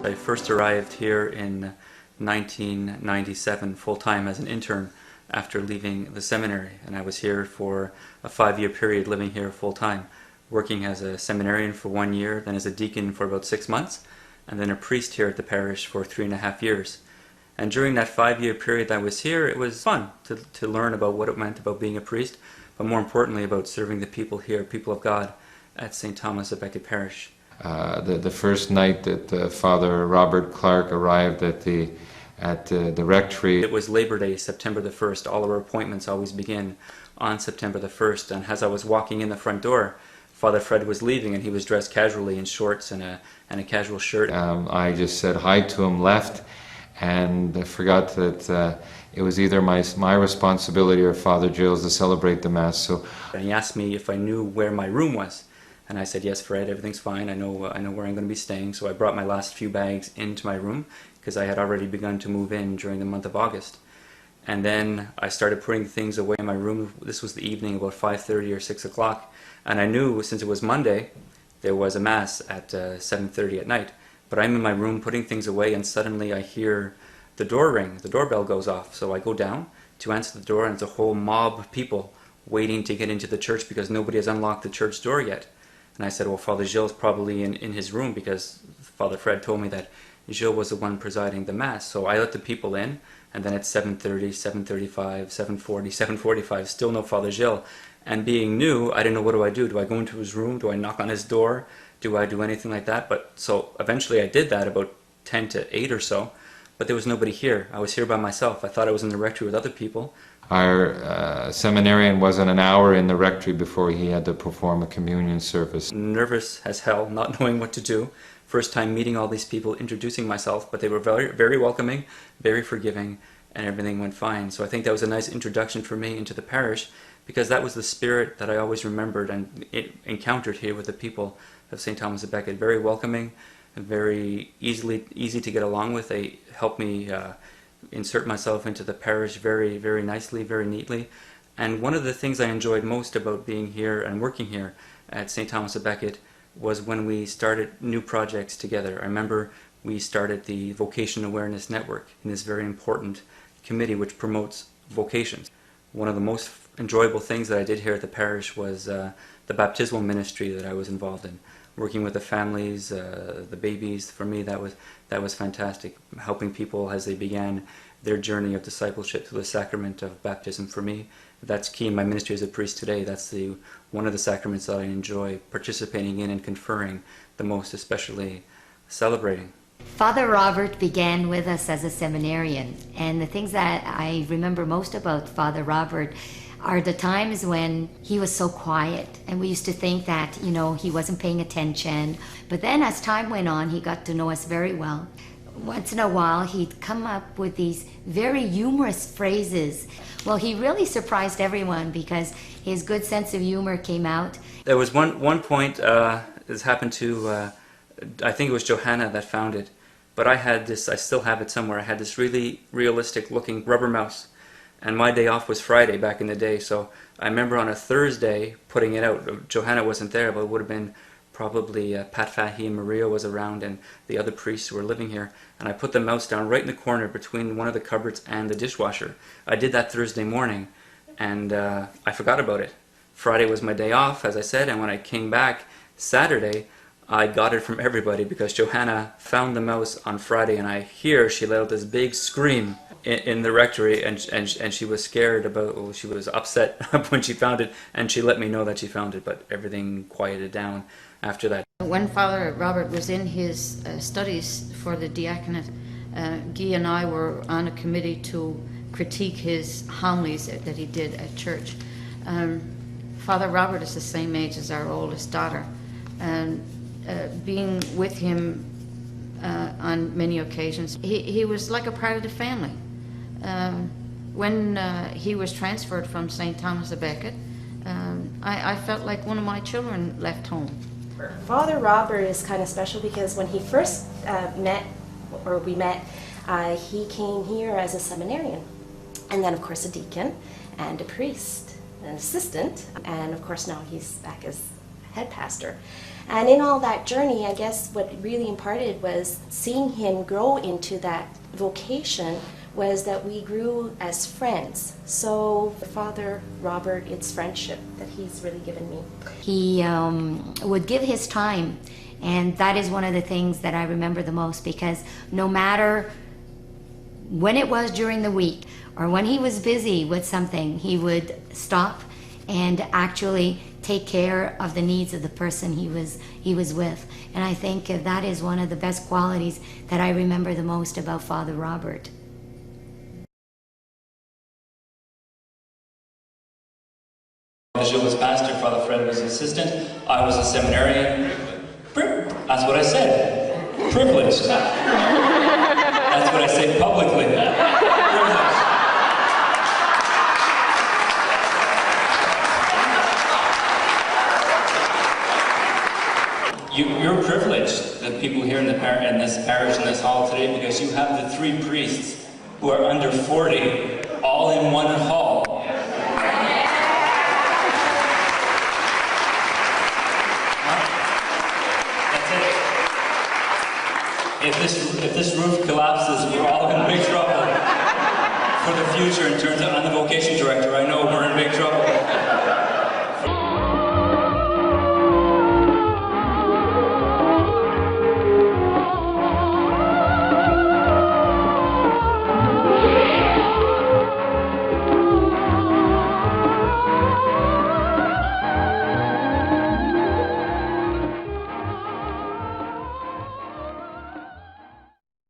I first arrived here in 1997 full-time as an intern after leaving the seminary, and I was here for a 5-year period living here full-time, working as a seminarian for 1 year, then as a deacon for about 6 months, and then a priest here at the parish for 3.5 years. And during that 5-year period that I was here, it was fun to learn about what it meant about being a priest, but more importantly about serving the people here, people of God, at St. Thomas of Becket Parish. The first night that Father Robert Clark arrived at the rectory. It was Labor Day, September the 1st. All of our appointments always begin on September the 1st. And as I was walking in the front door, Father Fred was leaving, and he was dressed casually in shorts and a casual shirt. I just said hi to him, left, and I forgot that it was either my responsibility or Father Gill's to celebrate the Mass. And he asked me if I knew where my room was. And I said, yes, Fred, everything's fine. I know where I'm going to be staying. So I brought my last few bags into my room because I had already begun to move in during the month of August. And then I started putting things away in my room. This was the evening, about 5:30 or 6 o'clock. And I knew, since it was Monday, there was a Mass at 7:30 at night. But I'm in my room putting things away, and suddenly I hear the door ring. The doorbell goes off. So I go down to answer the door, and it's a whole mob of people waiting to get into the church because nobody has unlocked the church door yet. And I said, well, Father Gill's probably in his room, because Father Fred told me that Gilles was the one presiding the Mass. So I let the people in, and then at 7:30, 7:35, 7:40, 7:45, still no Father Gilles. And being new, I didn't know, what do I do? Do I go into his room? Do I knock on his door? Do I do anything like that? But so eventually I did that about 10 to 8 or so, but there was nobody here. I was here by myself. I thought I was in the rectory with other people. Our seminarian wasn't an hour in the rectory before he had to perform a communion service. Nervous as hell, not knowing what to do. First time meeting all these people, introducing myself, but they were very, very welcoming, very forgiving, and everything went fine. So I think that was a nice introduction for me into the parish, because that was the spirit that I always remembered and encountered here with the people of St. Thomas of Becket. Very welcoming, and very easy to get along with. They helped me insert myself into the parish very, very nicely, very neatly. And one of the things I enjoyed most about being here and working here at St. Thomas of Becket was when we started new projects together. I remember we started the Vocation Awareness Network in this very important committee which promotes vocations. One of the most enjoyable things that I did here at the parish was the baptismal ministry that I was involved in. Working with the families, the babies, for me that was fantastic. Helping people as they began their journey of discipleship through the sacrament of baptism. For me, that's key in my ministry as a priest today. That's one of the sacraments that I enjoy participating in and conferring the most, especially celebrating. Father Robert began with us as a seminarian, and the things that I remember most about Father Robert are the times when he was so quiet, and we used to think that, he wasn't paying attention. But then as time went on, he got to know us very well. Once in a while, he'd come up with these very humorous phrases. Well, he really surprised everyone because his good sense of humor came out. There was one point, this happened to, I think it was Johanna that found it, but I still have it somewhere. I had this really realistic looking rubber mouse. And my day off was Friday back in the day, so I remember on a Thursday putting it out. Johanna wasn't there, but it would have been probably Pat Fahy and Maria was around and the other priests who were living here. And I put the mouse down right in the corner between one of the cupboards and the dishwasher. I did that Thursday morning, and I forgot about it. Friday was my day off, as I said, and when I came back Saturday, I got it from everybody because Johanna found the mouse on Friday, and I hear she let out this big scream in the rectory, and she was scared she was upset when she found it, and she let me know that she found it, but everything quieted down after that. When Father Robert was in his studies for the diaconate, Guy and I were on a committee to critique his homilies that he did at church. Father Robert is the same age as our oldest daughter, and being with him on many occasions, he was like a part of the family. When he was transferred from St. Thomas of Becket, I felt like one of my children left home. Father Robert is kind of special because when he first we met, he came here as a seminarian, and then of course a deacon and a priest, an assistant, and of course now he's back as head pastor. And in all that journey, I guess what really imparted was seeing him grow into that vocation was that we grew as friends. So Father Robert, it's friendship that he's really given me. He would give his time, and that is one of the things that I remember the most, because no matter when it was during the week or when he was busy with something, he would stop and actually take care of the needs of the person he was with. And I think that is one of the best qualities that I remember the most about Father Robert. Jill was pastor, Father Fred was assistant, I was a seminarian. That's what I said. Privileged. That's what I say publicly. Privileged. You're privileged, the people here in this parish, in this hall today, because you have the 3 priests who are under 40, all in one hall. If this roof collapses, we're all in big trouble for the future in terms of, I'm the vocation director, I know we're in big trouble.